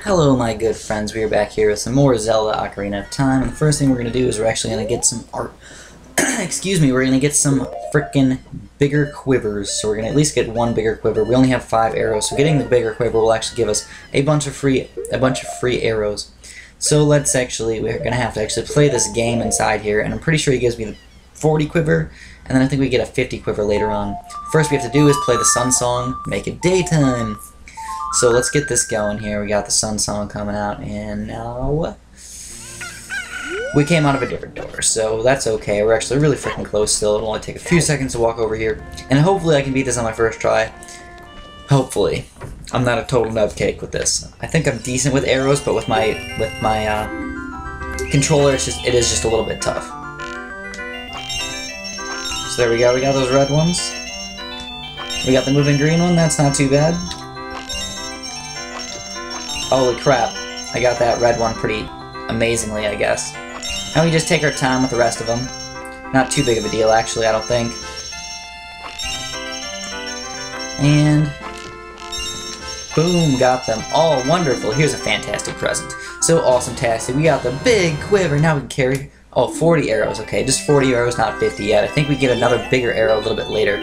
Hello my good friends, we are back here with some more Zelda Ocarina of Time, and the first thing we're going to do is we're actually going to get some art. Excuse me, we're going to get some frickin' bigger quivers, so we're going to at least get one bigger quiver. We only have 5 arrows, so getting the bigger quiver will actually give us a bunch of free arrows. So we're going to have to actually play this game inside here, and I'm pretty sure he gives me the 40 quiver, and then I think we get a 50 quiver later on. First we have to do is play the sun song, make it daytime. So let's get this going here. We got the sun song coming out, and now we came out of a different door, so that's okay. We're actually really freaking close still. It'll only take a few seconds to walk over here, and hopefully I can beat this on my first try. Hopefully. I'm not a total nub cake with this. I think I'm decent with arrows, but with my controller, it is just a little bit tough. So there we go. We got those red ones. We got the moving green one. That's not too bad. Holy crap, I got that red one pretty amazingly, I guess. Now we just take our time with the rest of them. Not too big of a deal, actually, I don't think. And boom, got them all. Wonderful. Here's a fantastic present. So awesome-tastic. We got the big quiver. Now we can carry, 40 arrows. Okay, just 40 arrows, not 50 yet. I think we get another bigger arrow a little bit later.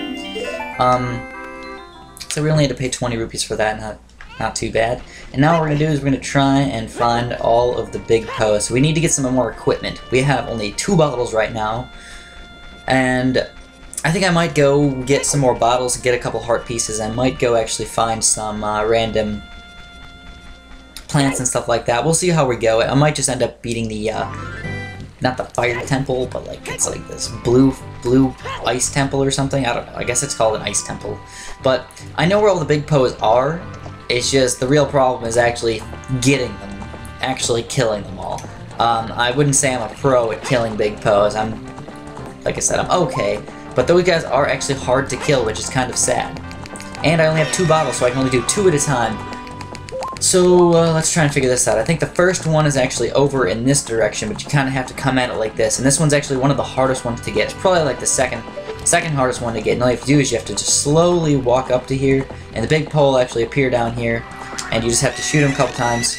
So we only had to pay 20 rupees for that, not too bad. And now what we're going to do is we're going to try and find all of the big poes. So we need to get some more equipment. We have only 2 bottles right now. And I think I might go get some more bottles and get a couple heart pieces. I might go actually find some random plants and stuff like that. We'll see how we go. I might just end up beating the, not the fire temple, but like it's like this blue ice temple or something. I don't know. I guess it's called an ice temple. But I know where all the big poes are. It's just the real problem is actually getting them, actually killing them all. I wouldn't say I'm a pro at killing big poes. Like I said, I'm okay, but those guys are actually hard to kill, which is kind of sad. And I only have 2 bottles, so I can only do 2 at a time. So let's try and figure this out. I think the first one is actually over in this direction, but you kind of have to come at it like this. And this one's actually one of the hardest ones to get. It's probably like the second hardest one to get. And all you have to do is you have to just slowly walk up to here, and the big pole will actually appear down here, and you just have to shoot him a couple times,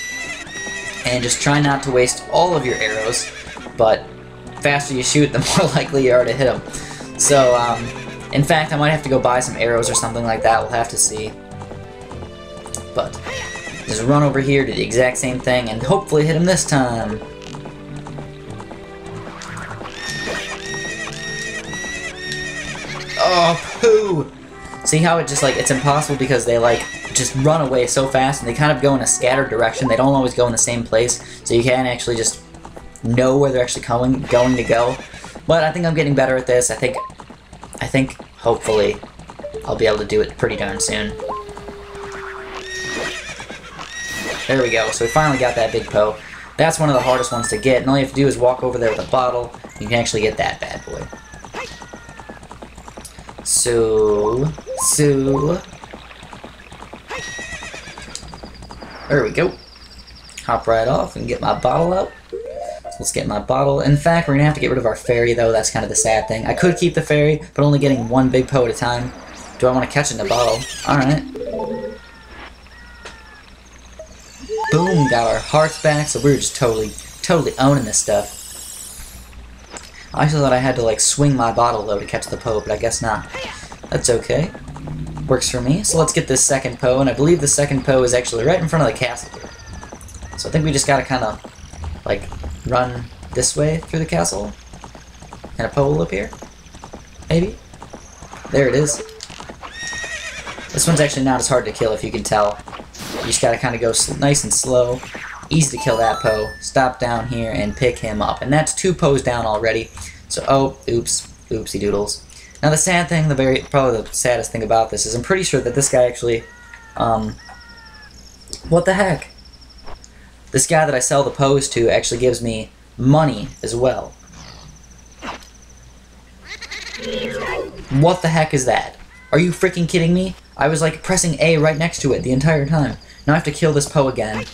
and just try not to waste all of your arrows, but the faster you shoot, the more likely you are to hit him. So, in fact, I might have to go buy some arrows or something like that. We'll have to see. But just run over here, do the exact same thing, and hopefully hit him this time. Oh, poo! See how it just, like, it's impossible because they, like, just run away so fast, and they kind of go in a scattered direction. They don't always go in the same place, so you can't actually just know where they're actually going to go. But I think I'm getting better at this. I think, hopefully, I'll be able to do it pretty darn soon. There we go. So we finally got that big poe. That's one of the hardest ones to get, and all you have to do is walk over there with a bottle. You can actually get that bad boy. So, there we go. Hop right off and get my bottle out. So let's get my bottle. In fact, we're going to have to get rid of our fairy, though. That's kind of the sad thing. I could keep the fairy, but only getting 1 big poe at a time. Do I want to catch it in the bottle? Alright. Boom, got our hearts back, so we're just totally owning this stuff. I actually thought I had to, like, swing my bottle, though, to catch the poe, but I guess not. That's okay. Works for me. So let's get this second poe, and I believe the second poe is actually right in front of the castle here. So I think we just gotta kind of, like, run this way through the castle. And a poe will appear. Maybe. There it is. This one's actually not as hard to kill, if you can tell. You just gotta kind of go nice and slow. Easy to kill that poe. Stop down here and pick him up. And that's 2 poes down already. So, oh, oops. Oopsie doodles. Now the sad thing, probably the saddest thing about this is I'm pretty sure that this guy actually, what the heck? This guy that I sell the poes to actually gives me money as well. What the heck is that? Are you freaking kidding me? I was like pressing A right next to it the entire time. Now I have to kill this poe again.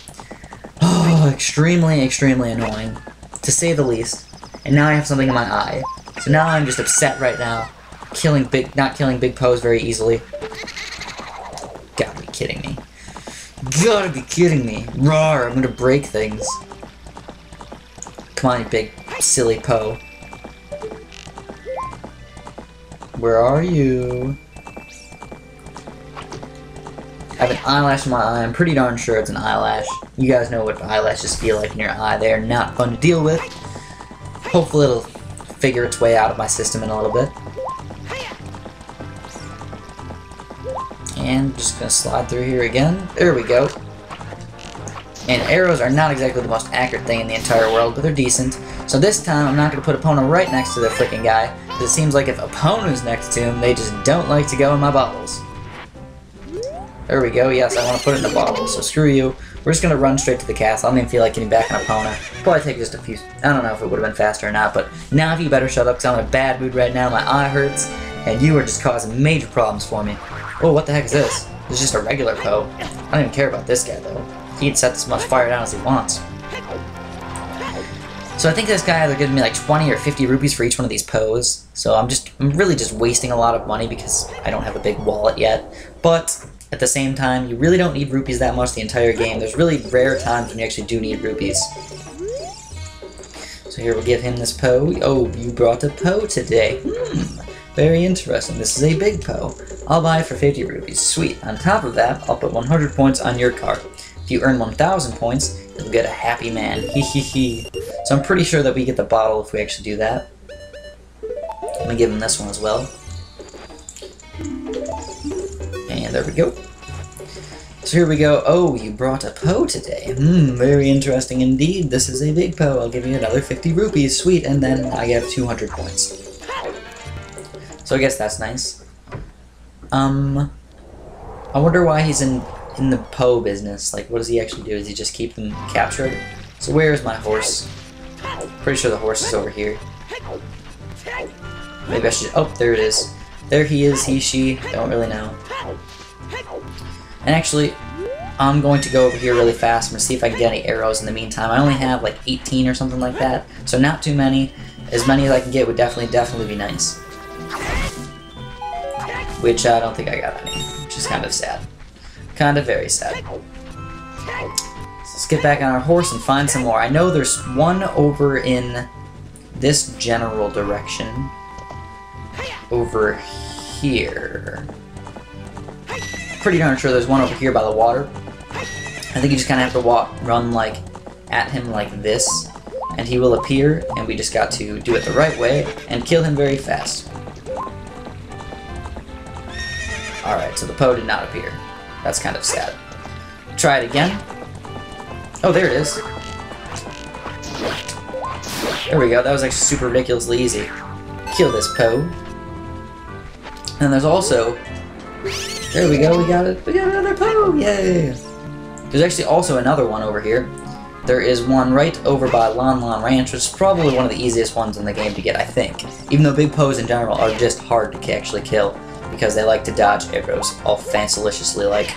Oh, extremely annoying, to say the least. And now I have something in my eye. So now I'm just upset right now. Not killing big poes very easily. Gotta be kidding me. gotta be kidding me. Roar, I'm gonna break things. Come on, you big, silly Poe. Where are you? I have an eyelash in my eye. I'm pretty darn sure it's an eyelash. You guys know what eyelashes feel like in your eye. They are not fun to deal with. Hopefully it'll figure its way out of my system in a little bit. And just gonna slide through here again. There we go. And arrows are not exactly the most accurate thing in the entire world, but they're decent. So this time I'm not gonna put Epona right next to the freaking guy, because it seems like if Epona's next to him, they just don't like to go in my bottles. There we go, yes, I want to put it in a bottle, so screw you. We're just gonna run straight to the castle. I don't even feel like getting back on Epona. Probably take just a few, I don't know if it would have been faster or not, but now if you better shut up, because I'm in a bad mood right now, my eye hurts, and you are just causing major problems for me. Oh, what the heck is this? This is just a regular Poe. I don't even care about this guy, though. He can set this much fire down as he wants. So I think this guy either giving me like 20 or 50 rupees for each one of these Poes. So I'm really just wasting a lot of money because I don't have a big wallet yet. But at the same time, you really don't need rupees that much the entire game. There's really rare times when you actually do need rupees. So here we'll give him this Poe. Oh, you brought a Poe today. Very interesting. This is a big Poe. I'll buy it for 50 rupees. Sweet. On top of that, I'll put 100 points on your card. If you earn 1,000 points, you'll get a happy man. Hee hee hee. So I'm pretty sure that we get the bottle if we actually do that. I'm gonna give him this one as well. And there we go. So here we go. Oh, you brought a Poe today. Very interesting indeed. This is a big Poe. I'll give you another 50 rupees. Sweet. And then I have 200 points. So I guess that's nice. I wonder why he's in the Poe business. Like, what does he actually do? Does he just keep them captured? So where is my horse? Pretty sure the horse is over here. Maybe I should... Oh, there it is. There he is, he, she. Don't really know. And actually, I'm going to go over here really fast. I'm going to see if I can get any arrows in the meantime. I only have like 18 or something like that. So not too many. As many as I can get would definitely be nice. Which I don't think I got any. Which is kind of sad. Kind of very sad. So let's get back on our horse and find some more. I know there's one over in this general direction. Over here. Pretty darn sure there's one over here by the water. I think you just kind of have to run like at him like this, and he will appear, and we just got to do it the right way and kill him very fast. Alright, so the Poe did not appear. That's kind of sad. Try it again. Oh, there it is. There we go. That was actually super ridiculously easy. Kill this Poe. And there's also... There we go, we got it. We got another Poe! Yay! There's actually also another one over here. There is one right over by Lon Lon Ranch, which is probably one of the easiest ones in the game to get, I think. Even though big Poes in general are just hard to actually kill, because they like to dodge arrows all fancy-liciously like.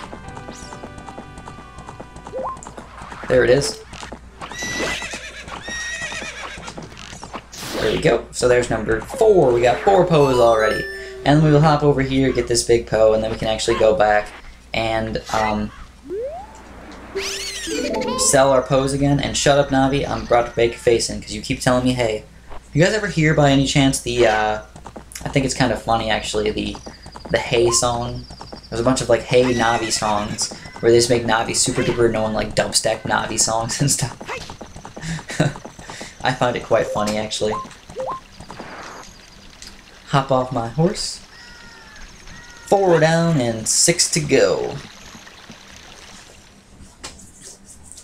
There it is. There we go. So there's number 4. We got 4 Poes already. And then we will hop over here, get this big Poe, and then we can actually go back and sell our Poes again. And shut up, Navi. I'm about to bake your face in because you keep telling me, hey. You guys ever hear by any chance the, I think it's kind of funny actually, the Hey song? There's a bunch of like Hey Navi songs where they just make Navi super duper known like dubstep Navi songs and stuff. I find it quite funny actually. Hop off my horse. 4 down and 6 to go.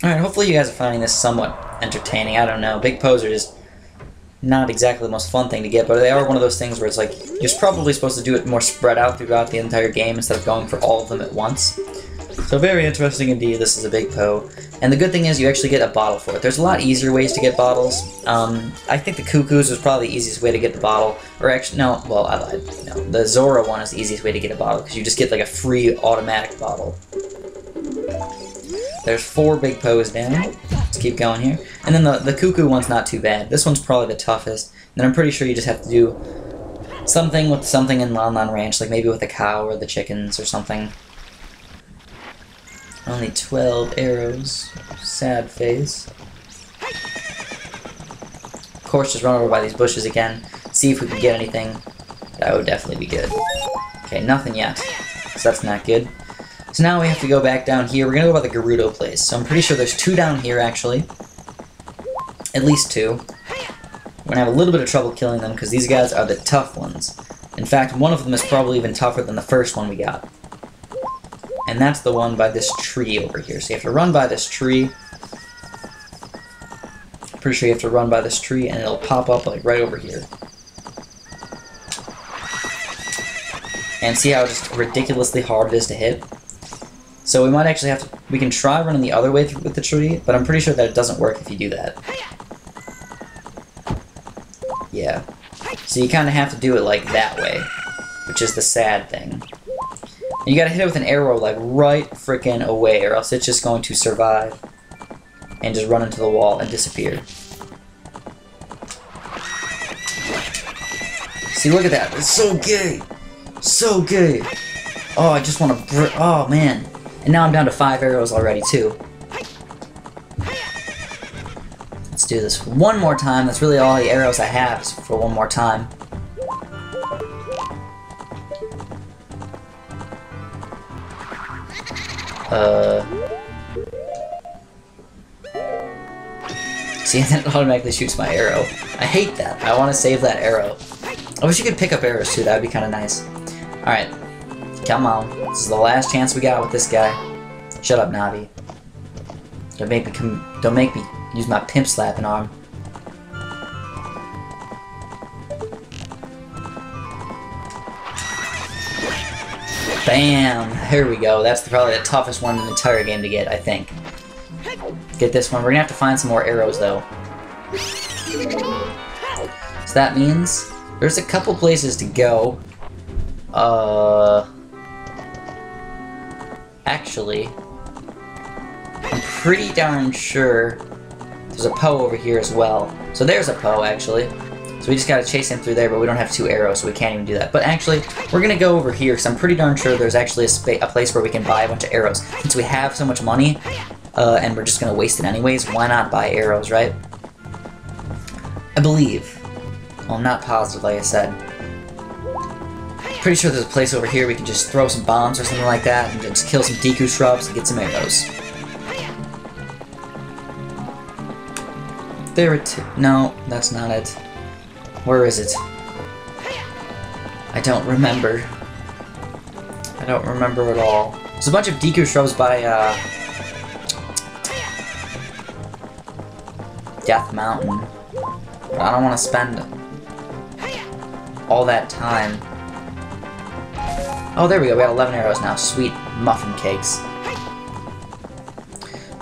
Alright, hopefully you guys are finding this somewhat entertaining. I don't know. Big Poes are just not exactly the most fun thing to get, but they are one of those things where it's like, you're probably supposed to do it more spread out throughout the entire game instead of going for all of them at once. So very interesting indeed, this is a big Poe. And the good thing is you actually get a bottle for it. There's a lot easier ways to get bottles. I think the Cuckoos was probably the easiest way to get the bottle. Or actually, no, well, I lied. No, the Zora one is the easiest way to get a bottle, because you just get like a free automatic bottle. There's 4 big Poes down. Let's keep going here. And then the Cuckoo one's not too bad. This one's probably the toughest. And then I'm pretty sure you just have to do something with something in Lon Lon Ranch, like maybe with a cow or the chickens or something. Only 12 arrows. Sad face. Of course, just run over by these bushes again. See if we can get anything. That would definitely be good. Okay, nothing yet. So that's not good. So now we have to go back down here. We're gonna go by the Gerudo place. So I'm pretty sure there's 2 down here, actually. At least 2. We're gonna have a little bit of trouble killing them because these guys are the tough ones. In fact, one of them is probably even tougher than the first one we got. And that's the one by this tree over here. So you have to run by this tree. Pretty sure you have to run by this tree and it'll pop up like right over here. And see how just ridiculously hard it is to hit? So we might actually have to, we can try running the other way through with the tree, but I'm pretty sure that it doesn't work if you do that. Yeah. So you kind of have to do it like that way, which is the sad thing. And you gotta hit it with an arrow like right frickin' away, or else it's just going to survive and just run into the wall and disappear. See, look at that. It's so gay. So gay. Oh, I just want to oh, man. And now I'm down to 5 arrows already, too. Let's do this one more time. That's really all the arrows I have is for one more time. See, and then it automatically shoots my arrow. I hate that. I want to save that arrow. I wish you could pick up arrows, too. That would be kind of nice. Alright. Come on. This is the last chance we got with this guy. Shut up, Navi. Don't make me use my pimp slapping arm. Bam! Here we go. That's probably the toughest one in the entire game to get, I think. Get this one. We're gonna have to find some more arrows, though. So that means there's a couple places to go. Actually, I'm pretty darn sure there's a Poe over here as well. So there's a Poe, actually. So we just gotta chase him through there, but we don't have 2 arrows, so we can't even do that. But actually, we're gonna go over here, because I'm pretty darn sure there's actually a place where we can buy a bunch of arrows. Since we have so much money, and we're just gonna waste it anyways, why not buy arrows, right? I believe. Well, I'm not positive, like I said. Pretty sure there's a place over here we can just throw some bombs or something like that and just kill some Deku shrubs and get some arrows. There it... No, that's not it. Where is it? I don't remember. I don't remember at all. There's a bunch of Deku shrubs by, Death Mountain. But I don't want to spend all that time. Oh, there we go. We got 11 arrows now. Sweet muffin cakes.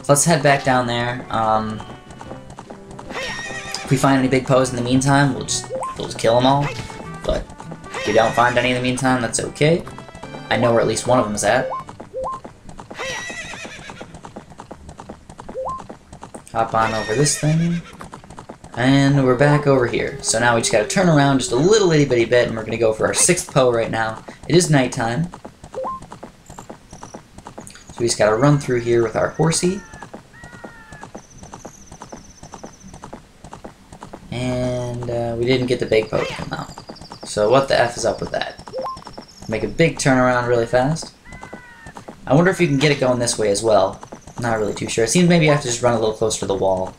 So let's head back down there. If we find any big poes in the meantime, we'll just kill them all. But if we don't find any in the meantime, that's okay. I know where at least one of them is at. Hop on over this thing. And we're back over here. So now we just gotta turn around just a little itty bitty bit, and we're gonna go for our 6th Poe right now. It is nighttime. So we just gotta run through here with our horsey. And we didn't get the big Poe to come out. So what the F is up with that? Make a big turnaround really fast. I wonder if you can get it going this way as well. Not really too sure. It seems maybe I have to just run a little closer to the wall.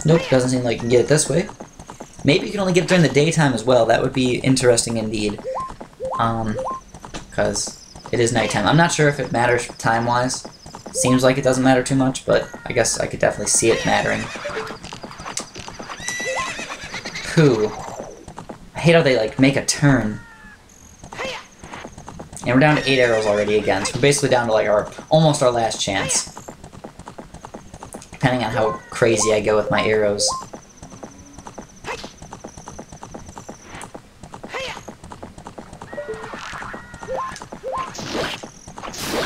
Nope, doesn't seem like you can get it this way. Maybe you can only get it during the daytime as well. That would be interesting indeed. Because it is nighttime. I'm not sure if it matters time-wise. Seems like it doesn't matter too much, but I guess I could definitely see it mattering. Pooh. I hate how they, like, make a turn. And we're down to 8 arrows already again, so we're basically down to, like, almost our last chance. Depending on how crazy I go with my arrows.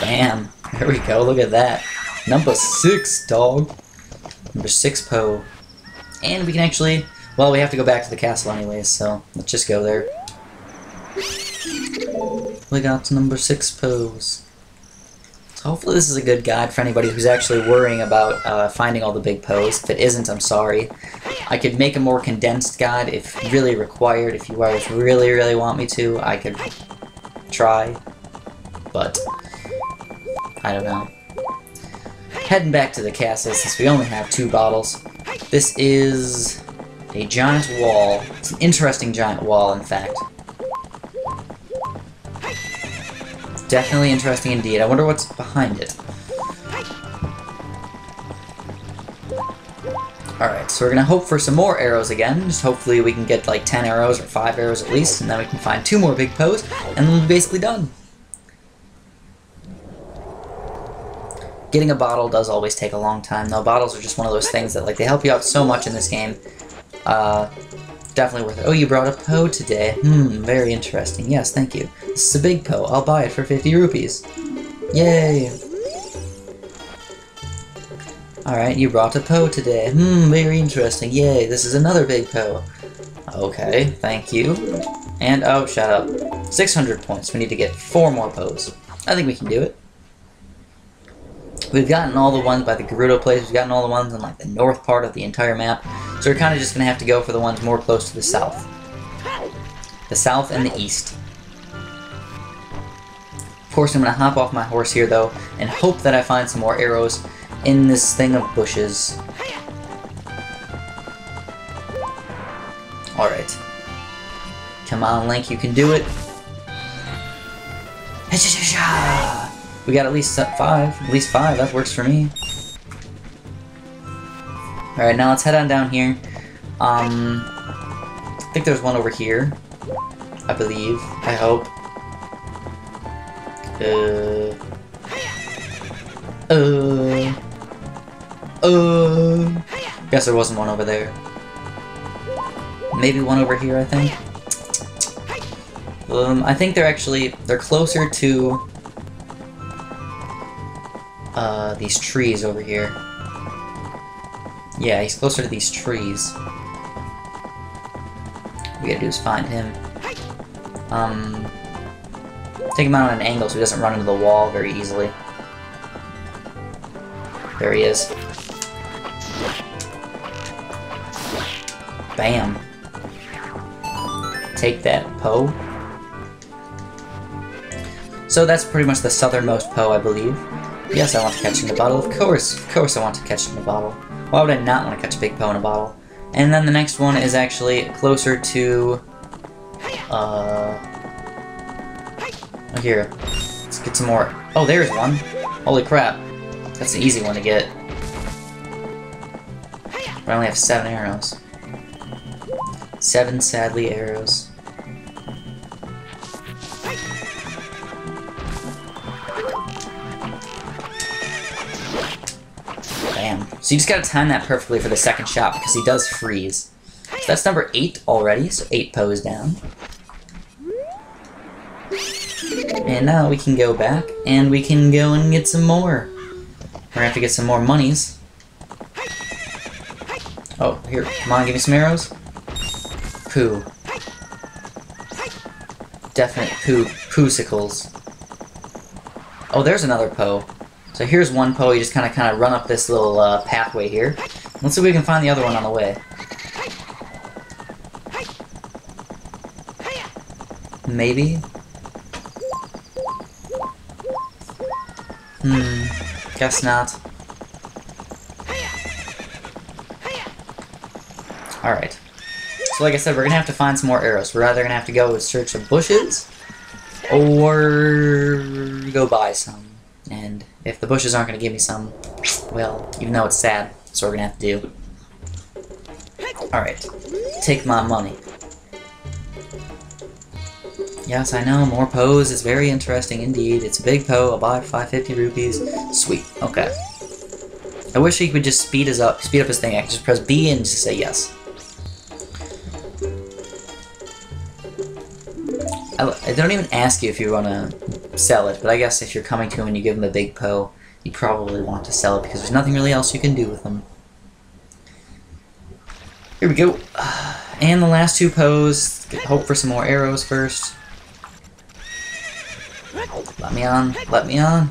Bam! There we go, look at that. Number 6, dog. Number 6 Poe. And we can actually... Well, we have to go back to the castle anyways, so let's just go there. We got to number 6 pose. So hopefully this is a good guide for anybody who's actually worrying about finding all the big pose. If it isn't, I'm sorry. I could make a more condensed guide if really required. If you guys really want me to, I could try. But I don't know. Heading back to the castle since we only have 2 bottles. This is a giant wall. It's an interesting giant wall, in fact. Definitely interesting indeed. I wonder what's behind it. Alright, so we're gonna hope for some more arrows again. Just hopefully we can get like 10 arrows or 5 arrows at least, and then we can find 2 more big poes, and then we'll be basically done. Getting a bottle does always take a long time, though. Bottles are just one of those things that, like, they help you out so much in this game. Definitely worth it. Oh, you brought a poe today. Very interesting. Yes, thank you. This is a big poe. I'll buy it for 50 rupees. Yay! Alright, you brought a poe today. Very interesting. Yay, this is another big poe. Okay, thank you. And, oh, shut up. 600 points. We need to get 4 more poes. I think we can do it. We've gotten all the ones by the Gerudo place, we've gotten all the ones in like the north part of the entire map, so we're kind of just going to have to go for the ones more close to the south. The south and the east. Of course, I'm going to hop off my horse here though, and hope that I find some more arrows in this thing of bushes. Alright. Come on, Link, you can do it. We got at least 5. At least 5, that works for me. Alright, now let's head on down here. I think there's one over here. I believe. I hope. Guess there wasn't one over there. Maybe one over here, I think. I think they're closer to these trees over here. Yeah, he's closer to these trees. What we gotta do is find him. Take him out on an angle so he doesn't run into the wall very easily. There he is. Bam. Take that, Poe. So that's pretty much the southernmost Poe, I believe. Yes, I want to catch him in a bottle. Of course I want to catch him in a bottle. Why would I not want to catch a big Poe in a bottle? And then the next one is actually closer to... here. Let's get some more. Oh, there's one. Holy crap. That's an easy one to get. But I only have 7 arrows. 7 sadly arrows. Bam. So you just gotta time that perfectly for the second shot because he does freeze. So that's number 8 already, so 8 Poes down. And now we can go back, and we can go and get some more. We're gonna have to get some more monies. Oh, here, come on, give me some arrows. Poo. Definite poosicles. Oh, there's another Poe. So here's one Poe, you just kind of run up this little pathway here. Let's see if we can find the other one on the way. Maybe? Guess not. Alright. So like I said, we're gonna have to find some more arrows. We're either gonna have to go search some bushes, or go buy some. And if the bushes aren't gonna give me some, well, even though it's sad, that's what we're gonna have to do. Alright. Take my money. Yes, I know, more Poes is very interesting indeed. It's a big Poe, I'll buy it for 550 rupees. Sweet, okay. I wish he would just speed up his thing. I could just press B and just say yes. I don't even ask you if you want to sell it, but I guess if you're coming to him and you give him a big Poe, you probably want to sell it because there's nothing really else you can do with them. Here we go. And the last 2 Poes. Hope for some more arrows first. Let me on. Let me on.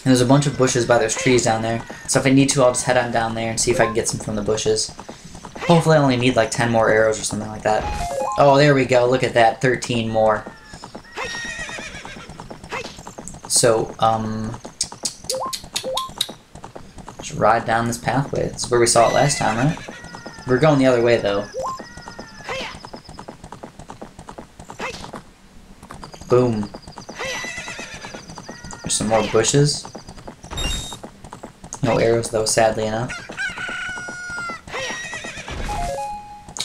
And there's a bunch of bushes by those trees down there. So if I need to, I'll just head on down there and see if I can get some from the bushes. Hopefully I only need like 10 more arrows or something like that. Oh, there we go. Look at that. 13 more. So, just ride down this pathway. This is where we saw it last time, right? We're going the other way, though. Boom. There's some more bushes. No arrows, though, sadly enough.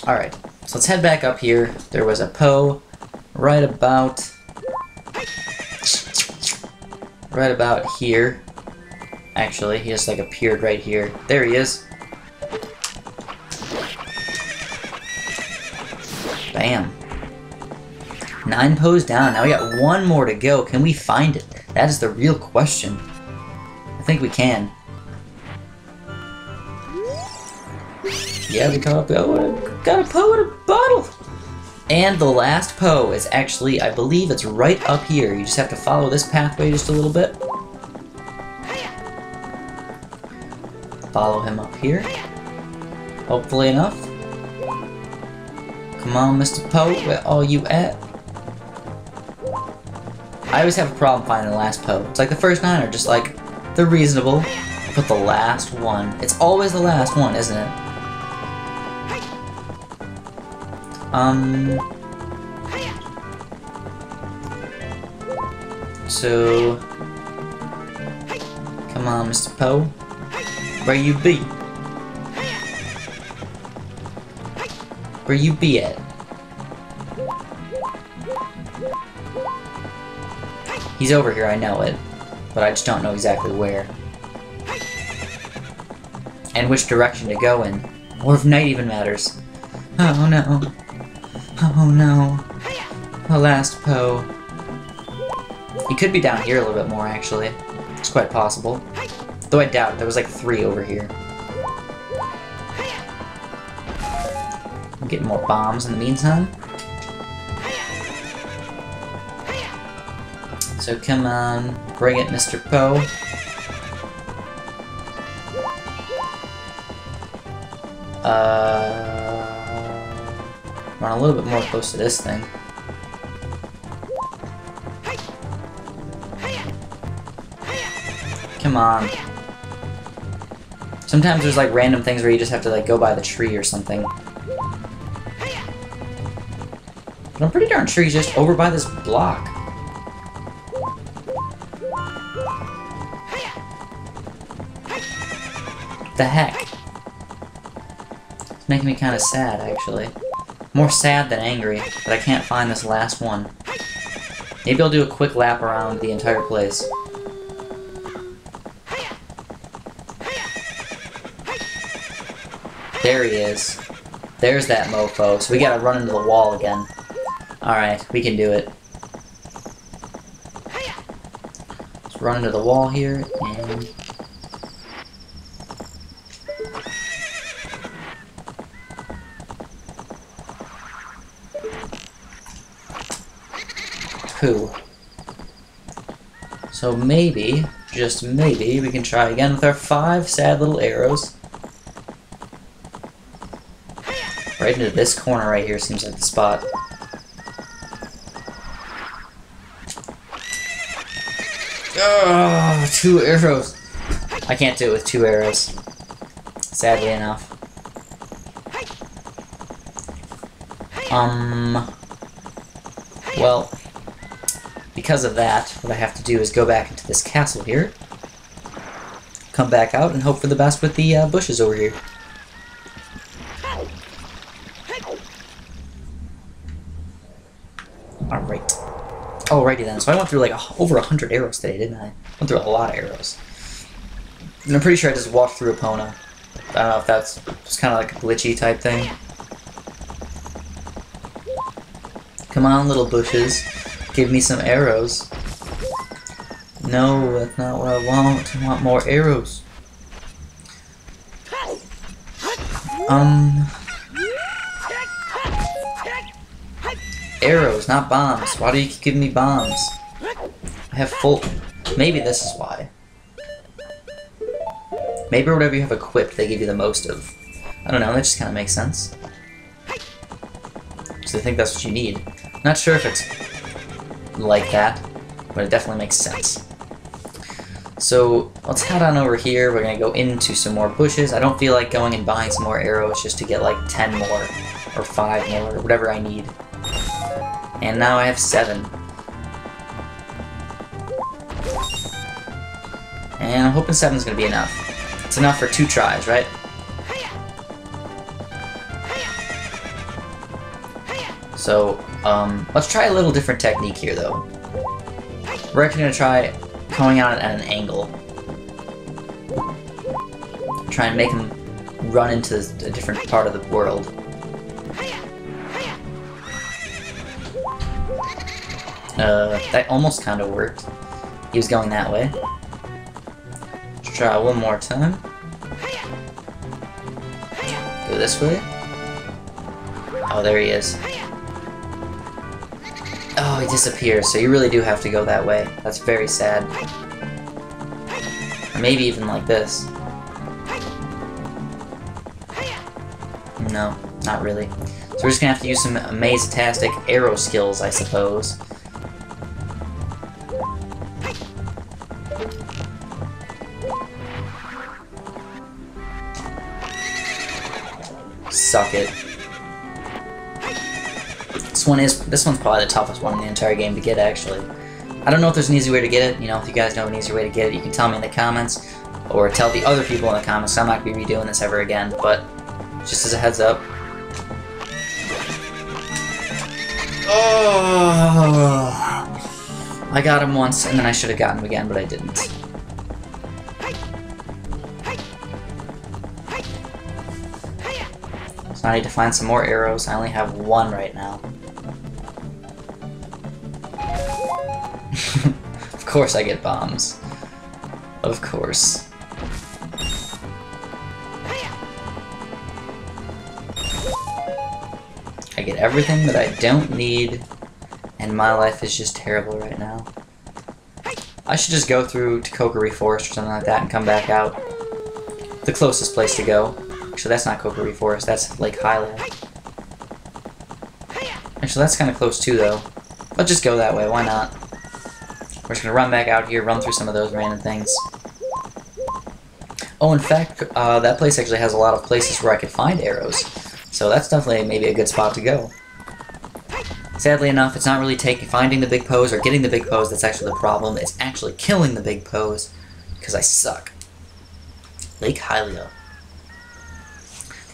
Alright, so let's head back up here. There was a Poe right about here. Actually, he just like appeared right here. There he is. Bam. 9 Poes down. Now we got 1 more to go. Can we find it? That is the real question. I think we can. Yeah, we got a Poe in a bottle! And the last Poe is actually, I believe it's right up here. You just have to follow this pathway just a little bit. Follow him up here. Hopefully enough. Come on, Mr. Poe, where are you at? I always have a problem finding the last Poe. It's like the first 9 are just like, they're reasonable, but the last one, it's always the last one, isn't it? So, come on, Mr. Poe, where you be? Where you be at? He's over here, I know it, but I just don't know exactly where. And which direction to go in. Or if night even matters. Oh no. Oh no. The last Poe. He could be down here a little bit more, actually. It's quite possible. Though I doubt it, there was like 3 over here. I'm getting more bombs in the meantime. So come on, bring it, Mr. Poe. Run a little bit more close to this thing. Come on. Sometimes there's like random things where you just have to like go by the tree or something. But I'm pretty darn sure he's just over by this block. The heck? It's making me kind of sad, actually. More sad than angry, but I can't find this last one. Maybe I'll do a quick lap around the entire place. There he is. There's that mofo, so we gotta run into the wall again. Alright, we can do it. Let's run into the wall here, and... So maybe, just maybe, we can try again with our 5 sad little arrows. Right into this corner right here seems like the spot. Oh, 2 arrows. I can't do it with 2 arrows. Sadly enough. Well, because of that, what I have to do is go back into this castle here, come back out, and hope for the best with the bushes over here. Alright. Alrighty then, so I went through like over 100 arrows today, didn't I? Went through a lot of arrows. And I'm pretty sure I just walked through Epona. I don't know if that's just kind of like a glitchy type thing. Come on, little bushes. Give me some arrows. No, that's not what I want. I want more arrows. arrows, not bombs. Why do you keep giving me bombs? I have full... Maybe this is why. Maybe whatever you have equipped, they give you the most of. I don't know, that just kind of makes sense. So I think that's what you need. Not sure if it's like that, but it definitely makes sense. So let's head on over here. We're gonna go into some more bushes. I don't feel like going and buying some more arrows just to get like 10 more or 5 more or whatever I need. And now I have 7. And I'm hoping 7 is gonna be enough. It's enough for 2 tries, right? So, let's try a little different technique here, though. We're actually gonna try going out at an angle. Try and make him run into a different part of the world. That almost kind of worked. He was going that way. Let's try one more time. Go this way. Oh, there he is. Oh, he disappears, so you really do have to go that way. That's very sad. Or maybe even like this. No, not really. So we're just gonna have to use some amaze-tastic arrow skills, I suppose. Suck it. This one's probably the toughest one in the entire game to get, actually. I don't know if there's an easy way to get it. You know, if you guys know an easier way to get it, you can tell me in the comments, or tell the other people in the comments, so I'm not going to be redoing this ever again, but just as a heads up. Oh! I got him once, and then I should have gotten him again, but I didn't. So I need to find some more arrows. I only have 1 right now. Of course I get bombs. Of course. I get everything that I don't need, and my life is just terrible right now. I should just go through to Kokiri Forest or something like that and come back out. The closest place to go. Actually, that's not Kokiri Forest, that's Lake Hylia. Actually, that's kind of close too, though. Let's just go that way, why not? We're just gonna run back out here, run through some of those random things. Oh, in fact, that place actually has a lot of places where I could find arrows. So that's definitely maybe a good spot to go. Sadly enough, it's not really finding the big poes or getting the big poes that's actually the problem. It's actually killing the big poes, because I suck. Lake Hylia.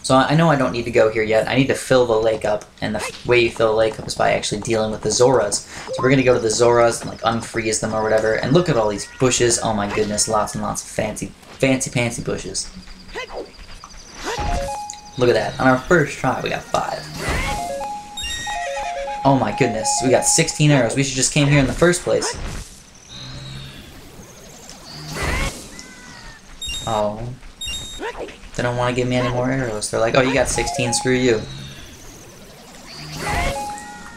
So I know I don't need to go here yet. I need to fill the lake up, and the way you fill the lake up is by actually dealing with the Zoras. So we're gonna go to the Zoras and like unfreeze them or whatever, and look at all these bushes. Oh my goodness, lots and lots of fancy bushes. Look at that. On our first try, we got 5. Oh my goodness, we got 16 arrows. We should just came here in the first place. Oh. They don't want to give me any more arrows. They're like, oh, you got 16, screw you.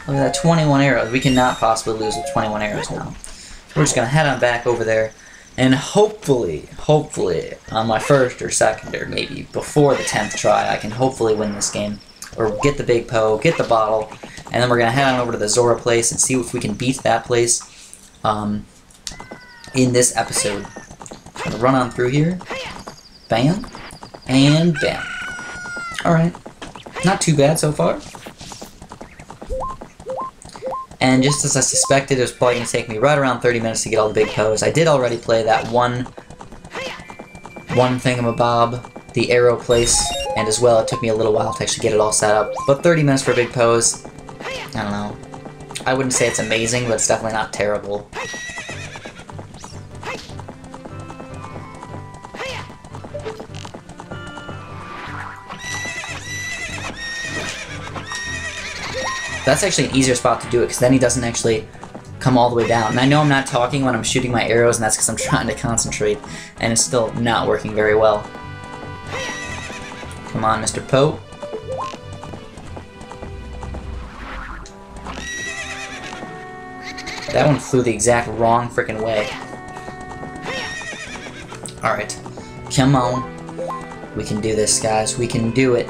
Look at that, 21 arrows. We cannot possibly lose with 21 arrows now. We're just going to head on back over there, and hopefully, on my first or second, or maybe before the 10th try, I can hopefully win this game. Or get the big Poe, get the bottle, and then we're going to head on over to the Zora place and see if we can beat that place in this episode. I'm going to run on through here. Bam. And bam. Alright. Not too bad so far. And just as I suspected, it was probably going to take me right around 30 minutes to get all the big Poes. I did already play that one thingamabob, the arrow place, and as well it took me a little while to actually get it all set up. But 30 minutes for big Poes, I don't know. I wouldn't say it's amazing, but it's definitely not terrible. That's actually an easier spot to do it, because then he doesn't actually come all the way down. And I know I'm not talking when I'm shooting my arrows, and that's because I'm trying to concentrate, and it's still not working very well. Come on, Mr. Poe. That one flew the exact wrong freaking way. Alright. Come on. We can do this, guys. We can do it.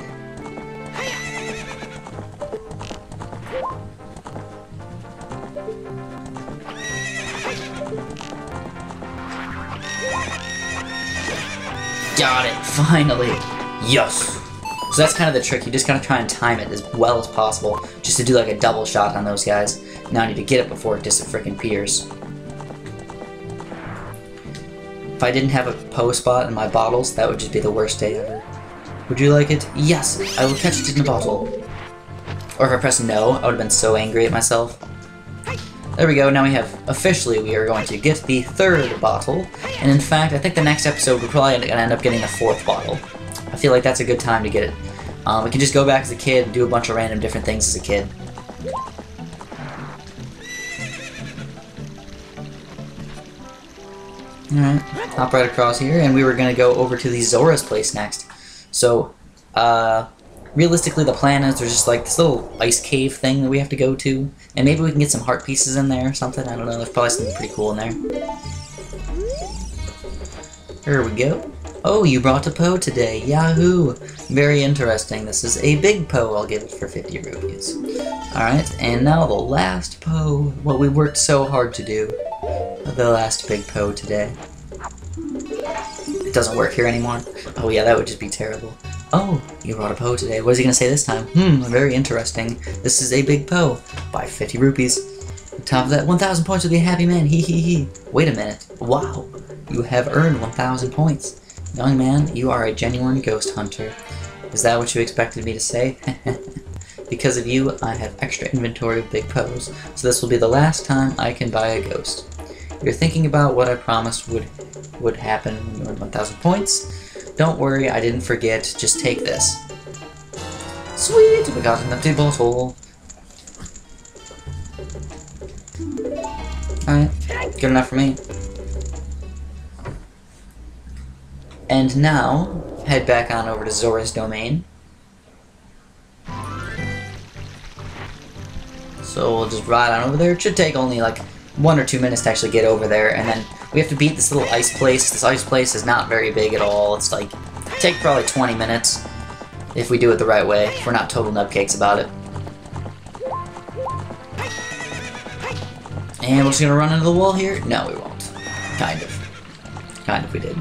Got it! Finally! Yes! So that's kind of the trick. You just gotta try and time it as well as possible, just to do like a double shot on those guys. Now I need to get it before it disappears. If I didn't have a Poe spot in my bottles, that would just be the worst day ever. Would you like it? Yes! I will catch it in a bottle. Or if I pressed no, I would have been so angry at myself. There we go, now we have, officially, we are going to get the 3rd bottle. And in fact, I think the next episode we're probably going to end up getting the 4th bottle. I feel like that's a good time to get it. We can just go back as a kid and do a bunch of random different things as a kid. Alright, hop right across here, and we were going to go over to the Zora's place next. So, realistically the plan is there's just like this little ice cave thing that we have to go to, and maybe we can get some heart pieces in there or something, I don't know, there's probably something pretty cool in there. Here we go. Oh, you brought a Poe today, yahoo! Very interesting, this is a big Poe, I'll give it for 50 rupees. Alright, and now the last Poe, what we worked so hard to do. The last big Poe today. It doesn't work here anymore? Oh yeah, that would just be terrible. Oh, you brought a Poe today. What is he gonna say this time? Very interesting. This is a big Poe. Buy 50 rupees. On top of that, 1,000 points will be a happy man. Hee hee hee. Wait a minute. Wow. You have earned 1,000 points. Young man, you are a genuine ghost hunter. Is that what you expected me to say? Because of you, I have extra inventory of big Poes, so this will be the last time I can buy a ghost. You're thinking about what I promised would happen when you earned 1,000 points. Don't worry, I didn't forget. Just take this. Sweet! We got an empty bottle. Alright, good enough for me. And now, head back on over to Zora's domain. So we'll just ride on over there. It should take only like 1 or 2 minutes to actually get over there, and then we have to beat this little ice place. This ice place is not very big at all. It's like, take probably 20 minutes if we do it the right way, if we're not total nutcakes about it. And we're just gonna run into the wall here? No, we won't. Kind of. Kind of we did.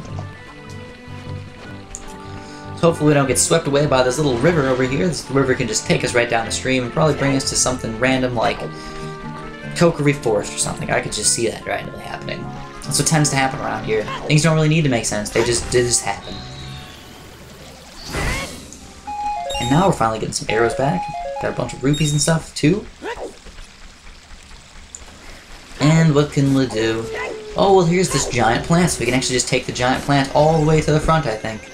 So hopefully we don't get swept away by this little river over here. This river can just take us right down the stream and probably bring us to something random like Cocoa Reef Forest or something. I could just see that randomly happening. That's what tends to happen around here. Things don't really need to make sense. They just happen. And now we're finally getting some arrows back. Got a bunch of rupees and stuff too. And what can we do? Oh, well, here's this giant plant, so we can actually just take the giant plant all the way to the front, I think.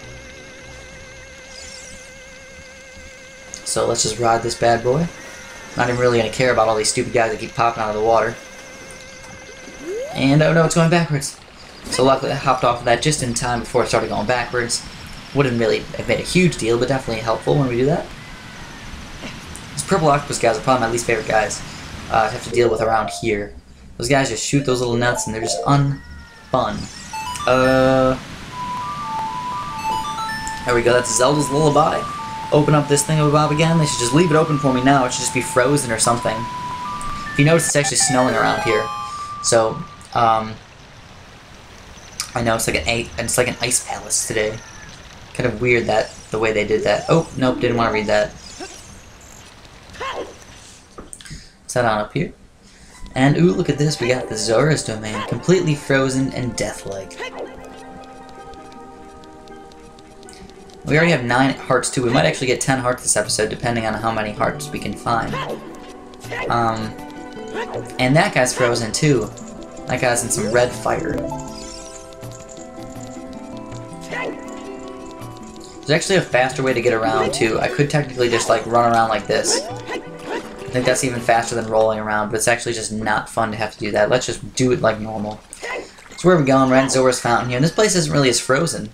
So let's just ride this bad boy. Not even really gonna care about all these stupid guys that keep popping out of the water. And oh no, it's going backwards. So luckily I hopped off of that just in time before it started going backwards. Wouldn't really have made a huge deal, but definitely helpful when we do that. These purple octopus guys are probably my least favorite guys to have to deal with around here. Those guys just shoot those little nuts and they're just unfun. There we go, that's Zelda's Lullaby. Open up this thingamabob again. They should just leave it open for me now. It should just be frozen or something. If you notice, it's actually snowing around here. So, I know it's like an ice palace today. Kind of weird that the way they did that. Oh, nope, didn't want to read that. Let's head on up here. And ooh, look at this. We got the Zora's domain, completely frozen and death-like. We already have 9 hearts too. We might actually get 10 hearts this episode, depending on how many hearts we can find. And that guy's frozen too. That guy's in some red fire. There's actually a faster way to get around too. I could technically just like run around like this. I think that's even faster than rolling around, but it's actually just not fun to have to do that. Let's just do it like normal. So where are we going? Right in Zora's Fountain here. And this place isn't really as frozen.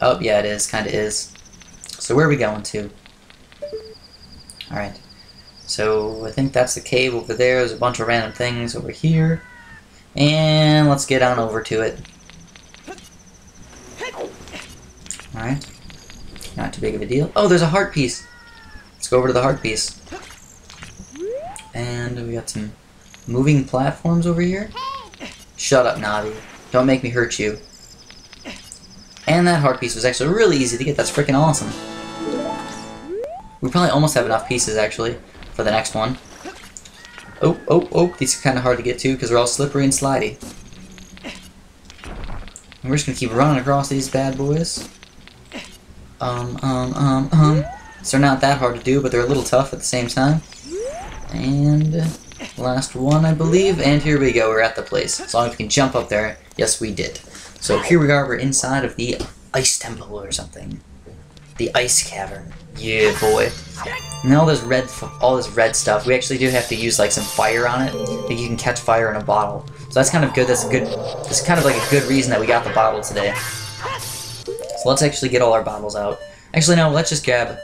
Oh, yeah, it is. Kinda is. So where are we going to? Alright. So I think that's the cave over there. There's a bunch of random things over here. And let's get on over to it. Alright. Not too big of a deal. Oh, there's a heart piece. Let's go over to the heart piece. And we got some moving platforms over here. Shut up, Navi. Don't make me hurt you. And that heart piece was actually really easy to get. That's freaking awesome. We probably almost have enough pieces, actually, for the next one. Oh, oh, oh. These are kind of hard to get to because they're all slippery and slidey. And we're just going to keep running across these bad boys. So they're not that hard to do, but they're a little tough at the same time. And last one, I believe. And here we go. We're at the place. As long as we can jump up there. Yes, we did. So here we are. We're inside of the ice temple or something. The ice cavern. Yeah, boy. And all this red stuff. We actually do have to use like some fire on it. Like you can catch fire in a bottle. So that's kind of good. That's kind of like a good reason that we got the bottle today. So let's actually get all our bottles out. Actually, no. Let's just grab.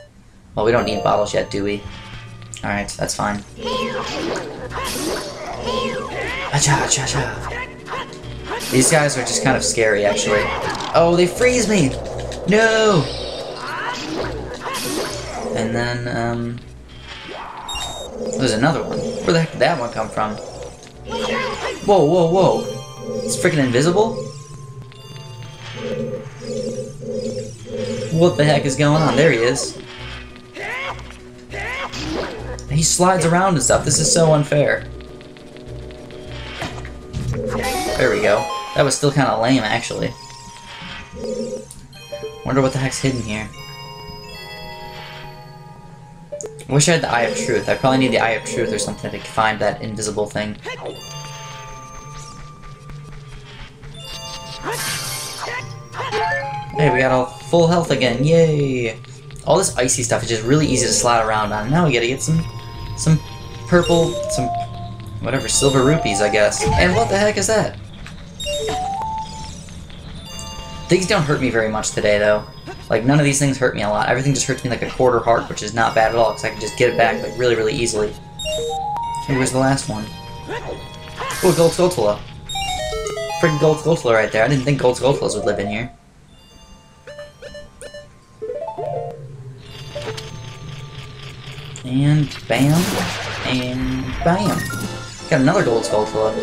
Well, we don't need bottles yet, do we? All right, that's fine. These guys are just kind of scary, actually. Oh, they freeze me! No! And then, there's another one. Where the heck did that one come from? Whoa, whoa, whoa. It's freaking invisible? What the heck is going on? There he is. He slides around and stuff. This is so unfair. There we go. That was still kind of lame, actually. Wonder what the heck's hidden here. I wish I had the Eye of Truth. I probably need the Eye of Truth or something to find that invisible thing. Hey, we got all full health again. Yay! All this icy stuff is just really easy to slide around on. Now we gotta get some purple, some whatever, silver rupees, I guess. And what the heck is that? Things don't hurt me very much today, though. Like, none of these things hurt me a lot. Everything just hurts me like a quarter heart, which is not bad at all, because I can just get it back, like, really, really easily. Okay, where's the last one? Oh, Gold Skulltula. Freaking Gold Skulltula right there. I didn't think Gold Skulltulas would live in here. And bam, and bam. Got another Gold Skulltula.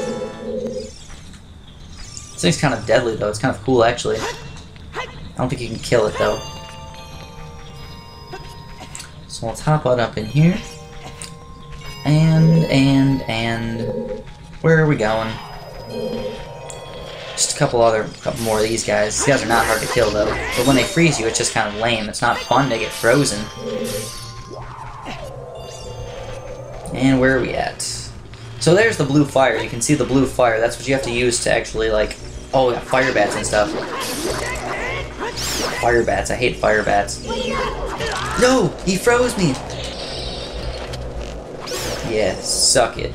This thing's kind of deadly, though. It's kind of cool, actually. I don't think you can kill it, though. So let's hop on up in here. And... Where are we going? Just a couple more of these guys. These guys are not hard to kill, though. But when they freeze you, it's just kind of lame. It's not fun to get frozen. And where are we at? So there's the blue fire. You can see the blue fire. That's what you have to use to actually, like... Oh, we got fire bats and stuff. Fire bats. I hate fire bats. No! He froze me! Yeah, suck it.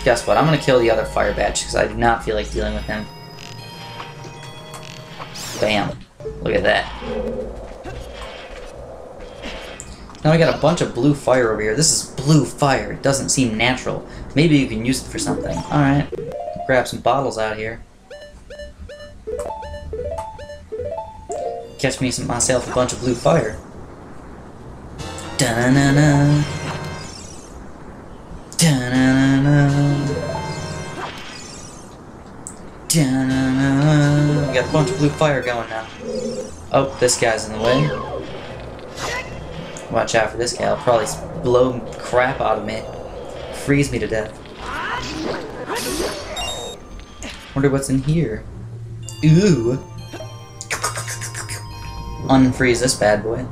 Guess what? I'm gonna kill the other fire bat because I do not feel like dealing with him. Bam. Look at that. Now we got a bunch of blue fire over here. This is blue fire. It doesn't seem natural. Maybe you can use it for something. Alright. Grab some bottles out here. Catch me myself a bunch of blue fire. Da-na-na-na. Da-na-na-na. Da-na-na. We got a bunch of blue fire going now. Oh, this guy's in the way. Watch out for this guy. He'll probably blow crap out of me. Freeze me to death. Wonder what's in here. Ooh. Unfreeze this bad boy.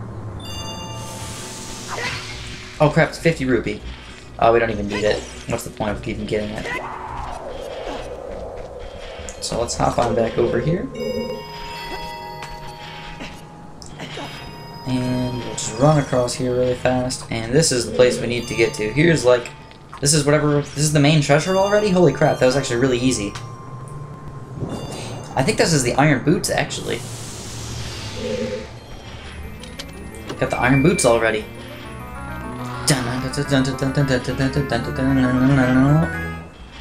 Oh crap, it's 50 rupee. Oh, we don't even need it. What's the point of even getting it? So let's hop on back over here. And we'll just run across here really fast. And this is the place we need to get to. Here's like... This is the main treasure already? Holy crap, that was actually really easy. I think this is the iron boots, actually. Got the iron boots already.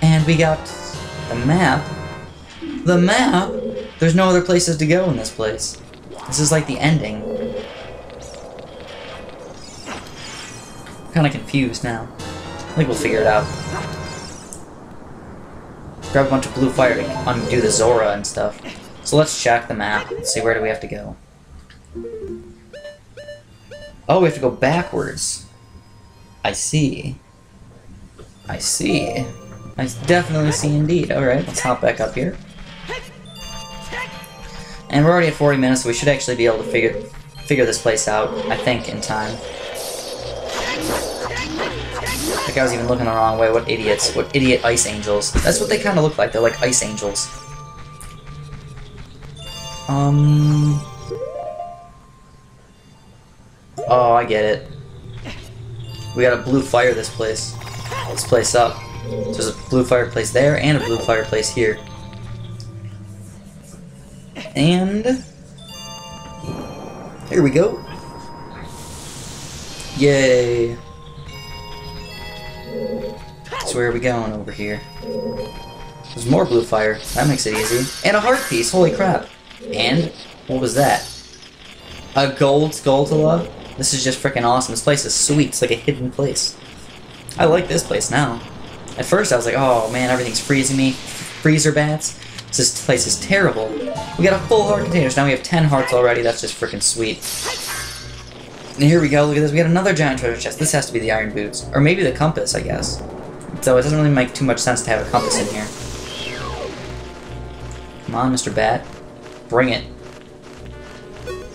And we got the map. The map? There's no other places to go in this place. This is like the ending. I'm kinda confused now. I think we'll figure it out. Grab a bunch of blue fire to undo the Zora and stuff. So let's check the map. Let's see, where do we have to go? Oh, we have to go backwards. I see. I see. I definitely see indeed. Alright, let's hop back up here. And we're already at 40 minutes, so we should actually be able to figure this place out, I think, in time. Like I was even looking the wrong way. What idiots. What idiot ice angels. That's what they kind of look like. They're like ice angels. Oh, I get it. We gotta blue fire this place up. So there's a blue fireplace there and a blue fireplace here. And here we go. Yay. So where are we going over here? There's more blue fire. That makes it easy. And a heart piece. Holy crap. And what was that? A gold Skulltula? This is just freaking awesome. This place is sweet. It's like a hidden place. I like this place now. At first I was like, oh man, everything's freezing me. Freezer bats. This place is terrible. We got a full heart container, so now we have 10 hearts already. That's just freaking sweet. And here we go, look at this. We got another giant treasure chest. This has to be the iron boots. Or maybe the compass, I guess. So it doesn't really make too much sense to have a compass in here. Come on, Mr. Bat. Bring it.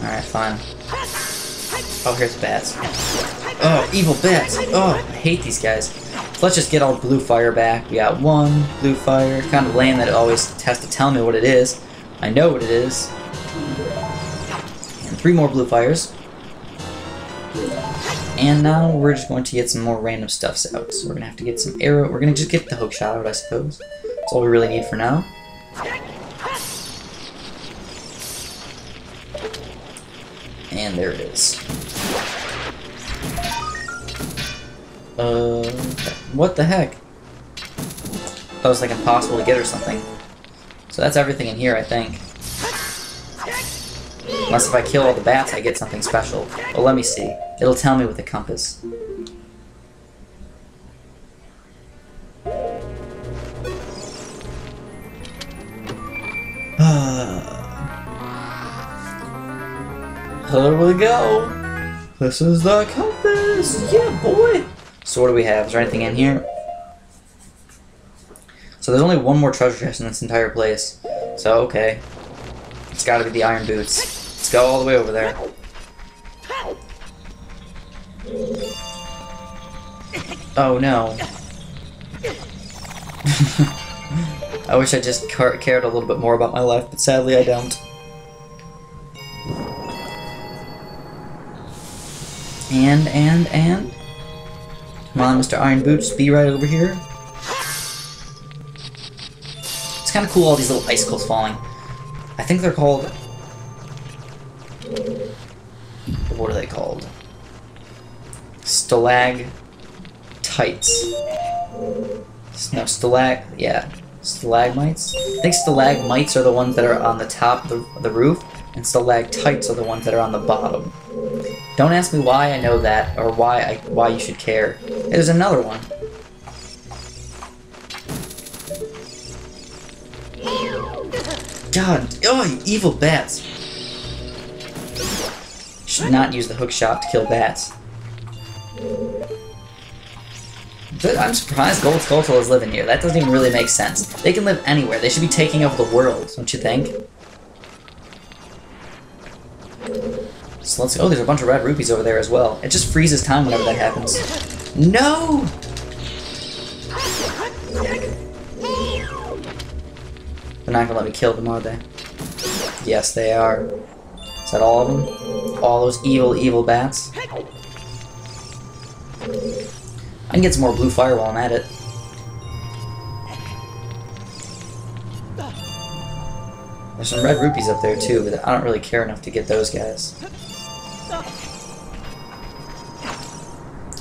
Alright, fine. Oh, here's the bats. Oh, evil bats. Oh, I hate these guys. So let's just get all blue fire back. We got one blue fire. Kind of lame that it always has to tell me what it is. I know what it is. And 3 more blue fires. And now we're just going to get some more random stuffs out. So we're going to have to get some arrow. We're going to just get the hook shot out, I suppose. That's all we really need for now. And there it is. What the heck? That was like impossible to get or something. So that's everything in here, I think. Unless if I kill all the bats, I get something special. Well, let me see. It'll tell me with the compass. Here we go. This is the compass. Yeah, boy. So what do we have? Is there anything in here? So there's only one more treasure chest in this entire place. So, okay. It's gotta be the iron boots. Let's go all the way over there. Oh no. I wish I just cared a little bit more about my life, but sadly I don't. And? Come on, Mr. Iron Boots, be right over here. It's kind of cool, all these little icicles falling. I think they're called... What are they called? Stalagmites. No, yeah. Stalagmites? I think stalagmites are the ones that are on the top of the roof, and stalactites are the ones that are on the bottom. Don't ask me why I know that, or why you should care. Hey, there's another one. God, oh, you evil bats. Should not use the hook shot to kill bats. I'm surprised gold Skulltulas live in here. That doesn't even really make sense. They can live anywhere. They should be taking over the world, don't you think? So let's go. Oh, there's a bunch of red rupees over there as well. It just freezes time whenever that happens. No! They're not gonna let me kill them, are they? Yes, they are. Is that all of them? All those evil, evil bats? I can get some more blue fire while I'm at it. There's some red rupees up there too, but I don't really care enough to get those guys.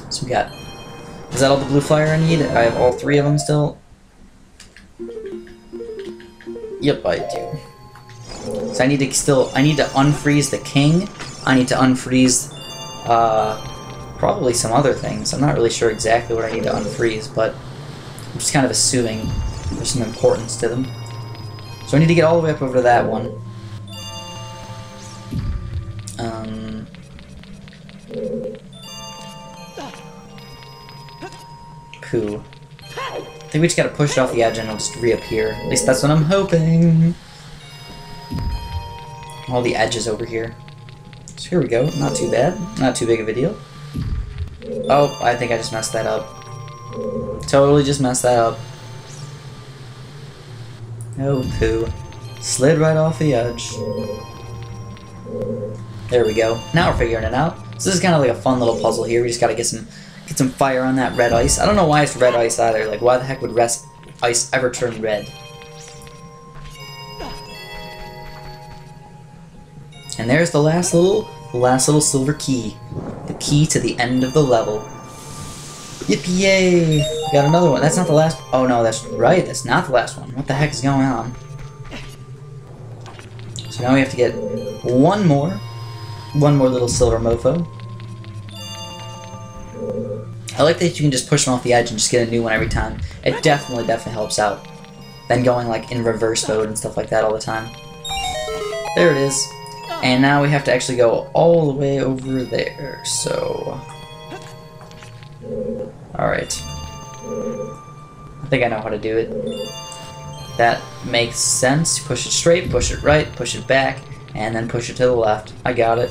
Some We got... Is that all the blue fire I need? I have all 3 of them still. Yep, I do. So I need to unfreeze the king. I need to unfreeze, probably some other things. I'm not really sure exactly what I need to unfreeze, but I'm just kind of assuming there's some importance to them. So I need to get all the way up over to that one. Pooh. I think we just gotta push it off the edge and it'll just reappear. At least that's what I'm hoping. All the edges over here. So here we go. Not too bad. Not too big of a deal. Oh, I think I just messed that up. Totally just messed that up. Oh, poo. Slid right off the edge. There we go. Now we're figuring it out. So this is kind of like a fun little puzzle here. We just gotta get some fire on that red ice. I don't know why it's red ice either. Like, why the heck would ice ever turn red? And there's the last little silver key. The key to the end of the level. Yippee-yay! Got another one. That's not the last... Oh no, that's right. That's not the last one. What the heck is going on? So now we have to get one more little silver mofo. I like that you can just push them off the edge and just get a new one every time. It definitely helps out. Than going like in reverse mode and stuff like that all the time. There it is. And now we have to actually go all the way over there, so... Alright. I think I know how to do it. That makes sense. Push it straight, push it right, push it back, and then push it to the left. I got it.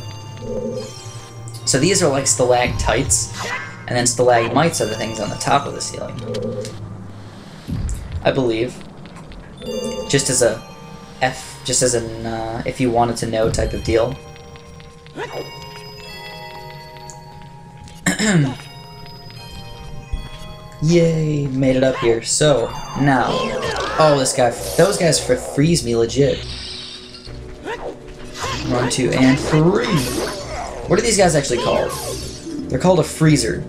So these are like stalactites, and then stalagmites are the things on the top of the ceiling. I believe. Just as an if you wanted to know type of deal. Yay, made it up here. So, now. Oh, those guys freeze me legit. 1, 2, and 3. What are these guys actually called? They're called a freezer.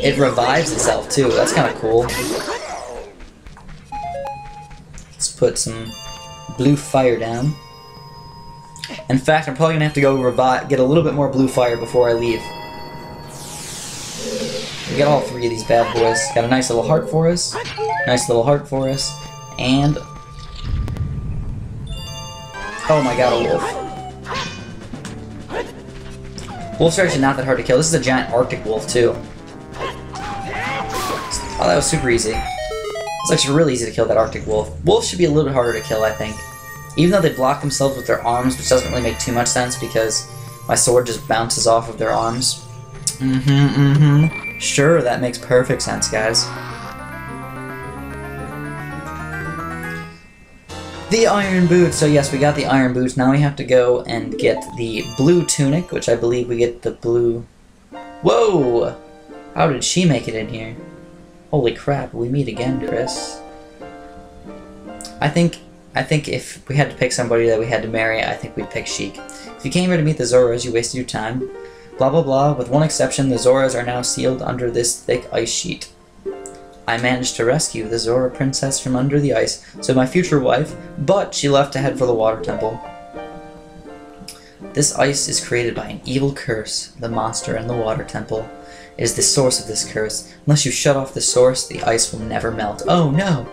It revives itself too. That's kind of cool. Let's put some blue fire down. In fact, I'm probably gonna have to go get a little bit more blue fire before I leave. We got all 3 of these bad boys. Got a nice little heart for us. Nice little heart for us. And... oh my god, a wolf. Wolves are actually not that hard to kill. This is a giant Arctic wolf, too. Oh, that was super easy. It's actually really easy to kill that Arctic wolf. Wolves should be a little bit harder to kill, I think. Even though they block themselves with their arms, which doesn't really make too much sense because my sword just bounces off of their arms. Sure, that makes perfect sense, guys. The iron boots. So yes, we got the iron boots. Now we have to go and get the blue tunic, which I believe we get the blue... Whoa! How did she make it in here? Holy crap, we meet again, Chris. I think if we had to pick somebody that we had to marry, I think we'd pick Sheik. If you came here to meet the Zoras, you wasted your time. Blah blah blah, with one exception, the Zoras are now sealed under this thick ice sheet. I managed to rescue the Zora princess from under the ice, so my future wife, but she left to head for the water temple. This ice is created by an evil curse, the monster in the water temple. It is the source of this curse. Unless you shut off the source, the ice will never melt. Oh no!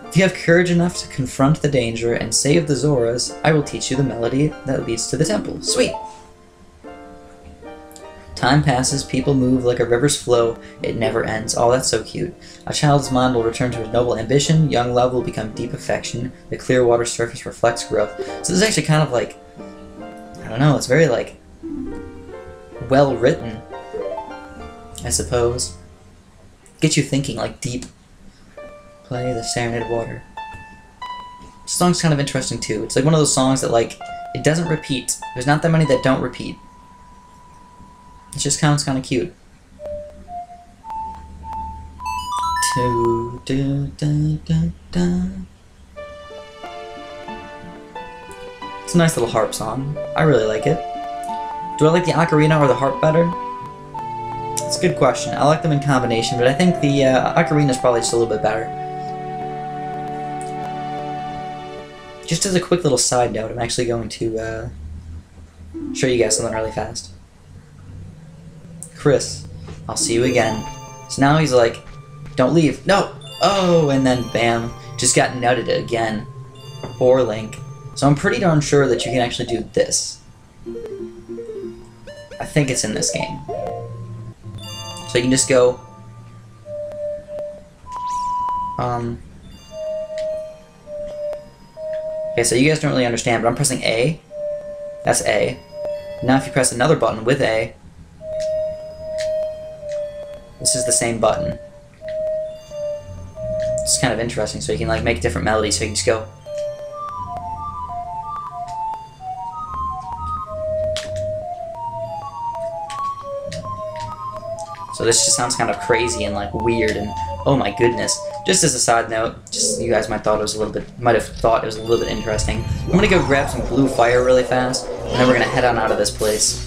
If you have courage enough to confront the danger and save the Zoras, I will teach you the melody that leads to the temple. Sweet! Time passes, people move like a river's flow, it never ends. Oh, that's so cute. A child's mind will return to his noble ambition, young love will become deep affection, the clear water surface reflects growth. So this is actually kind of like, I don't know, it's very like, well written, I suppose. Get you thinking, like deep. Play the Serenade of Water. This song's kind of interesting too. It's like one of those songs that like, it doesn't repeat. There's not that many that don't repeat. It just sounds kind of cute. It's a nice little harp song. I really like it. Do I like the ocarina or the harp better? a good question. I like them in combination, but I think the Ocarina is probably just a little bit better. Just as a quick little side note, I'm actually going to show you guys something really fast. Chris, I'll see you again. So now he's like, don't leave. No! Oh, and then bam, just got nutted again. Poor Link. So I'm pretty darn sure that you can actually do this. I think it's in this game. So you can just go... Okay, so you guys don't really understand, but I'm pressing A. That's A. Now if you press another button with A, this is the same button. It's kind of interesting, so you can like make different melodies, so you can just go... So this just sounds kind of crazy and like weird and oh my goodness. Just as a side note, just you guys might have thought it was a little bit interesting. I'm gonna go grab some blue fire really fast, and then we're gonna head on out of this place.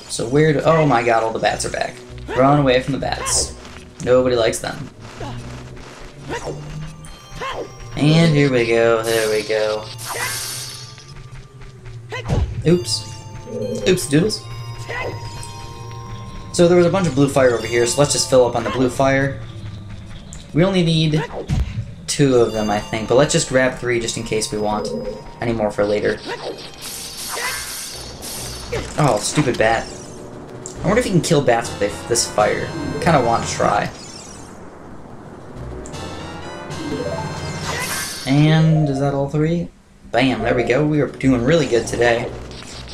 So weird. Oh my god, all the bats are back. Run away from the bats. Nobody likes them. And here we go. There we go. Oops. Oops, doodles. So there was a bunch of blue fire over here, so let's just fill up on the blue fire. We only need 2 of them, I think, but let's just grab 3 just in case we want any more for later. Oh, stupid bat. I wonder if you can kill bats with this fire. I kind of want to try. And is that all 3? Bam, there we go. We are doing really good today.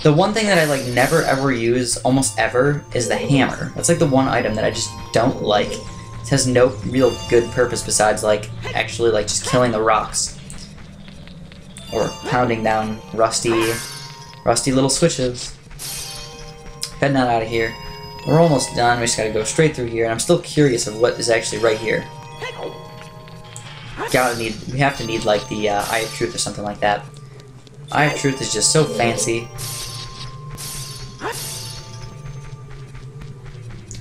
The one thing that I like never ever use, almost ever, is the hammer. That's like the one item that I just don't like. It has no real good purpose besides like actually like just killing the rocks. Or pounding down rusty little switches. Heading out of here. We're almost done, we just gotta go straight through here, and I'm still curious of what is actually right here. We have to need like the Eye of Truth or something like that. Eye of Truth is just so fancy.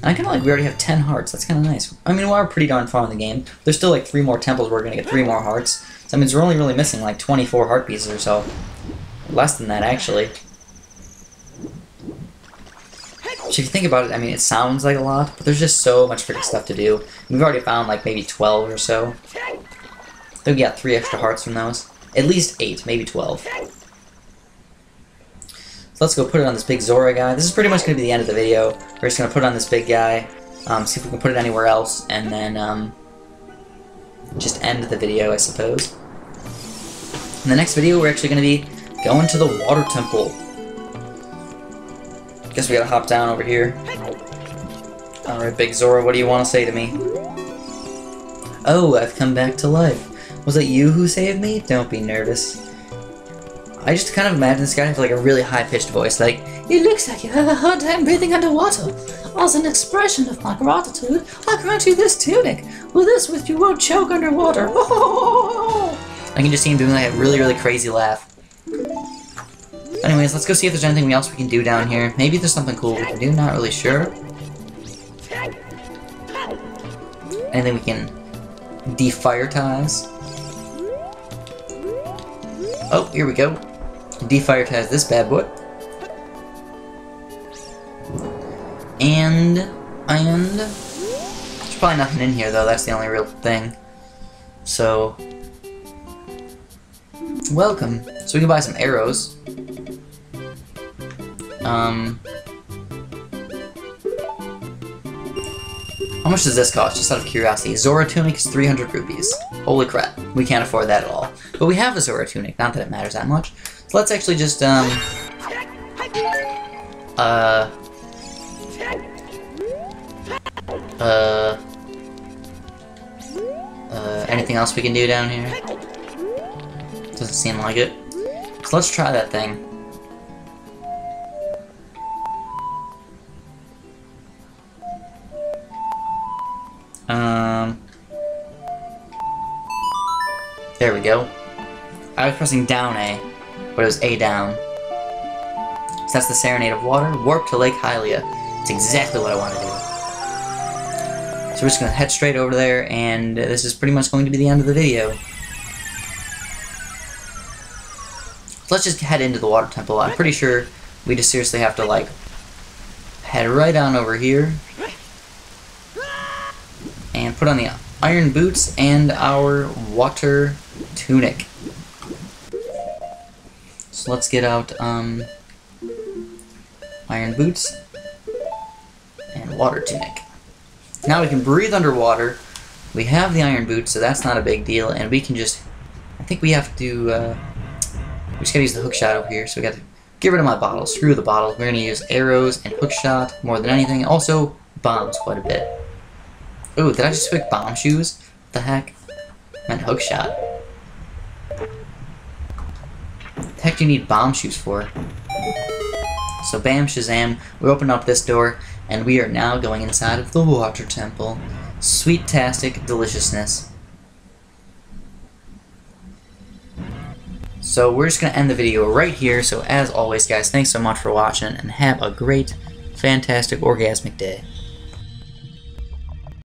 And I kind of like we already have 10 hearts. That's kind of nice. I mean, we're pretty darn far in the game. There's still like 3 more temples. We're gonna get 3 more hearts. So that means we're only really missing like 24 heart pieces or so. Less than that, actually. So if you think about it, I mean, it sounds like a lot, but there's just so much freaking stuff to do. We've already found like maybe 12 or so. Then we got 3 extra hearts from those. At least 8, maybe 12. So let's go put it on this big Zora guy. This is pretty much going to be the end of the video. We're just going to put it on this big guy, see if we can put it anywhere else, and then just end the video, I suppose. In the next video, we're actually going to be going to the Water Temple. Guess we gotta hop down over here. Alright, Big Zora, what do you want to say to me? Oh, I've come back to life. Was it you who saved me? Don't be nervous. I just kind of imagine this guy with like a really high-pitched voice, like, It looks like you have a hard time breathing underwater. As an expression of my gratitude, I grant you this tunic. With this, you won't choke underwater. I can just see him doing like a really, really crazy laugh. Anyways, let's go see if there's anything else we can do down here. Maybe there's something cool we can do, not really sure. Anything we can defiretize. Oh, here we go. Defiretize this bad boy. And there's probably nothing in here though, that's the only real thing. So welcome. So we can buy some arrows. How much does this cost, just out of curiosity? Zora Tunic is 300 rupees. Holy crap, we can't afford that at all. But we have a Zora Tunic, not that it matters that much. So let's actually just, anything else we can do down here? Doesn't seem like it. So let's try that thing. There we go. I was pressing down A, but it was A down. So that's the Serenade of Watterr. Warp to Lake Hylia. It's exactly what I want to do. So we're just going to head straight over there, and this is pretty much going to be the end of the video. So let's just head into the water temple. I'm pretty sure we just seriously have to, like, head right on over here and put on the iron boots and our Watterr tunic. So let's get out iron boots and Watterr tunic. Now we can breathe underwater. We have the iron boots, so that's not a big deal, and we can just, I think we have to, we just gotta use the hook shot over here, so we gotta get rid of my bottle. Screw the bottle. We're gonna use arrows and hook shot more than anything. Also, bombs quite a bit. Ooh, did I just pick bomb shoes? What the heck? I meant hook shot. What the heck do you need bomb shoes for? So bam shazam, we open up this door, and we are now going inside of the Watterr Temple. Sweet-tastic deliciousness. So we're just going to end the video right here, so as always guys, thanks so much for watching, and have a great, fantastic, orgasmic day.